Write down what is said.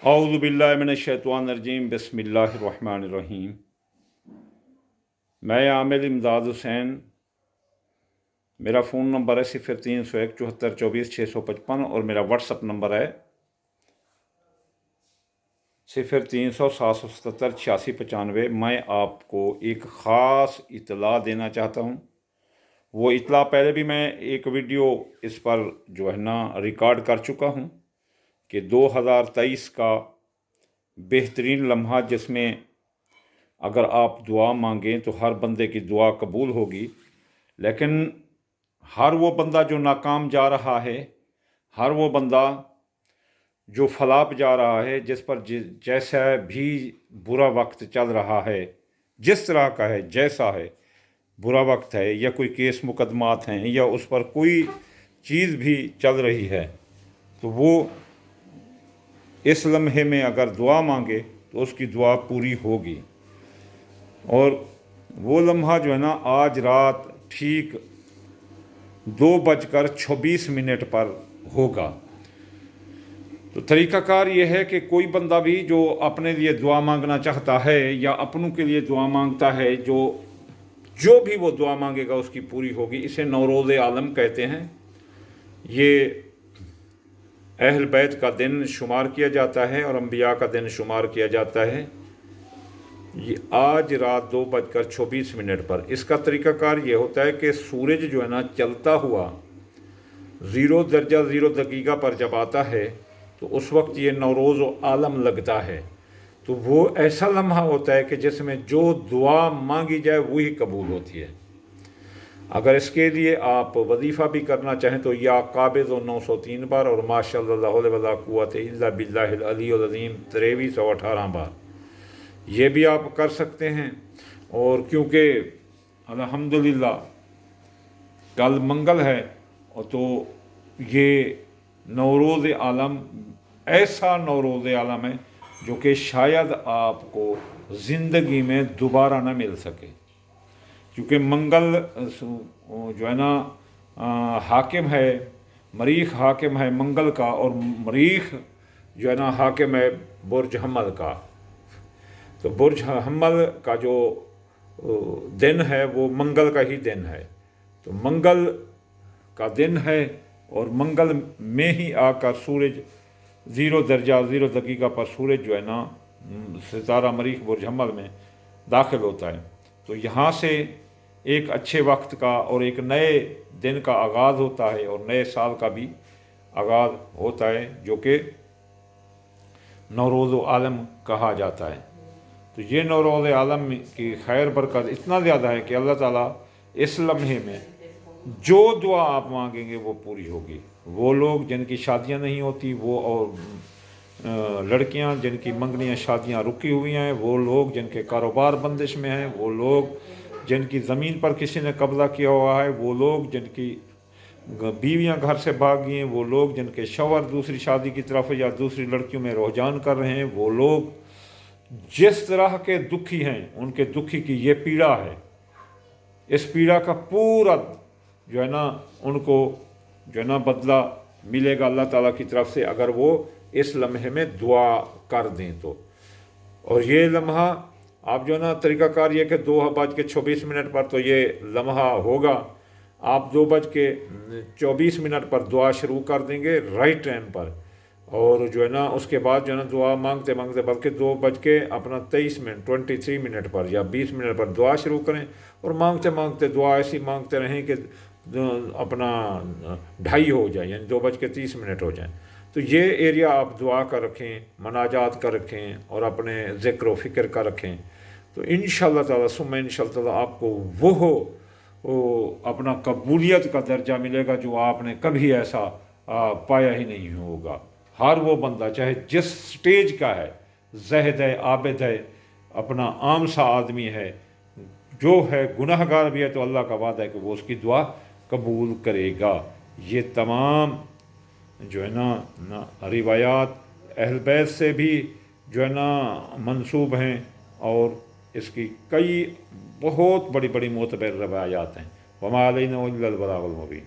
औज़ु बिल्लाहि मिनश्शैतानिर्रजीम बिस्मिल्लाहिर्रहमानिर्रहीम। मैं आमिर इमदाद हुसैन। मेरा फ़ोन नंबर है 0301742455 और मेरा व्हाट्सअप नंबर है 0300 777 8695। मैं आपको एक ख़ास इतला देना चाहता हूँ। वो इतला पहले भी मैं एक वीडियो इस पर जो है ना रिकॉर्ड कर चुका हूँ कि 2023 का बेहतरीन लम्हा जिसमें अगर आप दुआ मांगें तो हर बंदे की दुआ कबूल होगी, लेकिन हर वो बंदा जो नाकाम जा रहा है, हर वो बंदा जो फलाप जा रहा है, जिस पर जैसा भी बुरा वक्त चल रहा है, जिस तरह का है, जैसा है बुरा वक्त है या कोई केस मुकदमात हैं या उस पर कोई चीज़ भी चल रही है, तो वो इस लम्हे में अगर दुआ मांगे तो उसकी दुआ पूरी होगी। और वो लम्हा जो है ना आज रात ठीक 2:26 पर होगा। तो तरीक़ाकार ये है कि कोई बंदा भी जो अपने लिए दुआ मांगना चाहता है या अपनों के लिए दुआ मांगता है, जो भी वो दुआ मांगेगा उसकी पूरी होगी। इसे नौरोज़ आलम कहते हैं। ये अहल बैत का दिन शुमार किया जाता है और अंबिया का दिन शुमार किया जाता है। ये आज रात 2:26 पर इसका तरीक़ाकार ये होता है कि सूरज जो है ना चलता हुआ 0 दर्जा 0 दकीका पर जब आता है तो उस वक्त ये नौरोज़ आलम लगता है। तो वो ऐसा लम्हा होता है कि जिसमें जो दुआ मांगी जाए वही कबूल होती है। अगर इसके लिए आप वजीफ़ा भी करना चाहें तो या काबिज़ 903 बार और माशाअल्लाह ला हौला वला कुव्वता इल्ला बिल्लाहिल अलीयुल अज़ीम 2318 बार ये भी आप कर सकते हैं। और क्योंकि अल्हम्दुलिल्लाह कल मंगल है तो ये नौरोज़ आलम ऐसा नौरोज़ आलम है जो कि शायद आपको ज़िंदगी में दोबारा ना मिल सके, क्योंकि मंगल जो है ना हाकिम है, मरीख हाकिम है मंगल का, और मरीख जो है ना हाकिम है बुर्ज हम्मल का। तो बुर्ज हम्मल का जो दिन है वो मंगल का ही दिन है। तो मंगल का दिन है और मंगल में ही आकर सूरज 0 दर्जा 0 दकीका पर सूरज जो है ना सितारा मरीख बुर्ज हम्मल में दाखिल होता है। तो यहाँ से एक अच्छे वक्त का और एक नए दिन का आगाज़ होता है और नए साल का भी आगाज़ होता है, जो कि नौरोज़ आलम कहा जाता है। तो ये नौरोज़ आलम की खैर बरकत इतना ज़्यादा है कि अल्लाह ताला इस लम्हे में जो दुआ आप मांगेंगे वो पूरी होगी। वो लोग जिनकी शादियां नहीं होती, वो और लड़कियां जिनकी मंगनियां शादियां रुकी हुई हैं, वो लोग जिनके कारोबार बंदिश में हैं, वो लोग जिनकी ज़मीन पर किसी ने कब्ज़ा किया हुआ है, वो लोग जिनकी बीवियां घर से भाग गई हैं, वो लोग जिनके शौहर दूसरी शादी की तरफ या दूसरी लड़कियों में रुझान कर रहे हैं, वो लोग जिस तरह के दुखी हैं उनके दुखी की ये पीड़ा है। इस पीड़ा का पूरा जो है ना उनको जो है ना बदला मिलेगा अल्लाह ताला की तरफ से, अगर वो इस लम्हे में दुआ कर दें तो। और ये लम्हा आप जो है ना तरीक़ाकार ये कि 2:26 पर तो ये लम्हा होगा। आप 2:24 पर दुआ शुरू कर देंगे राइट टाइम पर, और जो है ना उसके बाद जो है ना दुआ मांगते मांगते बल्कि 2:23 पर या 20 पर दुआ शुरू करें और मांगते मांगते दुआ ऐसी मांगते रहें कि अपना 2:30 हो जाए, यानी 2:30 हो जाए। तो ये एरिया आप दुआ का रखें, मनाजात का रखें और अपने ज़िक्र व फ़िक्र का रखें। तो इंशाअल्लाह ताला सुम्मा इंशाअल्लाह ताला आपको वो अपना कबूलियत का दर्जा मिलेगा जो आपने कभी ऐसा पाया ही नहीं होगा। हर वो बंदा चाहे जिस स्टेज का है, ज़ाहिद है, आबिद है, अपना आम सा आदमी है, जो है गुनाहगार भी है, तो अल्लाह का वादा है कि वो उसकी दुआ कबूल करेगा। ये तमाम जो है ना रिवायात अहल बैत से भी जो है ना मंसूब हैं और इसकी कई बहुत बड़ी बड़ी मोतबर रिवायात हैं। वमा अलैना इल्लल बलागुल मुबीन।